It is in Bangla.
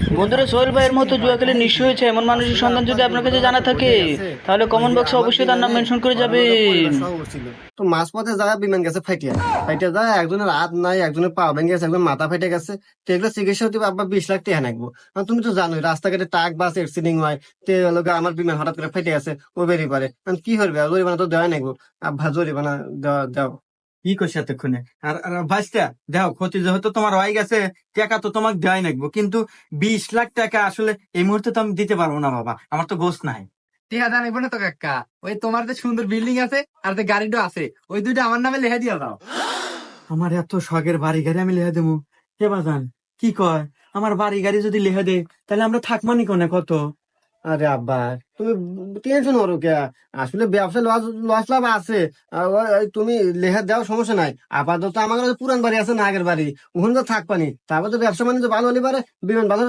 বন্ধুরা, সোহেল ভাইয়ের মতো জুয়া খেলে নিঃস্ব হয়েছে এমন মানুষের সন্ধান যদি আপনার কাছে জানা থাকে, তাহলে কমেন্ট বক্সে অবশ্যই তার নাম মেনশন করে যাবেন। তো মাঝপথে যায় বিমান গেছে ফাইটিয়া ফাইটিয়া যায়, একজনের হাত নাই, একজনের পা ভেঙে গেছে, একজন মাথা ফেটে গেছে। তো এগুলো চিকিৎসা হতে আবার 20 লাখ টাকা নাকবো। আর তুমি তো জানোই রাস্তাঘাটে ট্রাক বাস অ্যাক্সিডেন্ট হয়। তে হলো গিয়ে আমার বিমান হঠাৎ করে ফেটে গেছে, ও বেরিয়ে পারে। এখন কি করবে, আর জরিমানা তো দেওয়া নাকবো। আব্বা জরিমানা দেওয়া দাও। কি করছে এতক্ষণে? আর ভাইস্তা, দেখো ক্ষতি যেহেতু তোমার হয়ে গেছে, টাকা তো তোমাকে দেওয়াই লাগবে, কিন্তু 20 লাখ টাকা আসলে এই মুহূর্তে তো আমি দিতে পারবো না বাবা, আমার তো গোছ নাই। টিহা জানাইবো না তো কাকা, ওই তোমার যে সুন্দর বিল্ডিং আছে আর যে গাড়িটা আছে ওই দুইটা আমার নামে লেখা দিয়া দাও। আমার এত শখের বাড়ি গাড়ি আমি লেখা দেবো? কে বাজান কি কয়, আমার বাড়ি গাড়ি যদি লেখা দে তাহলে আমরা থাকমানি কোনে কত? আরে আব্বা, তুমি টেনশন করো কে? আসলে ব্যবসায় লস লস লাভ আছে। তুমি লেখা দেওয়ার সমস্যা নাই। আপাতত আমার কাছে পুরান বাড়ি আছে না, আগের বাড়ি, ওখানে তো থাকবানি। তারপর তো ব্যবসা বাণিজ্য ভালো হলে পারে বিমান বাজার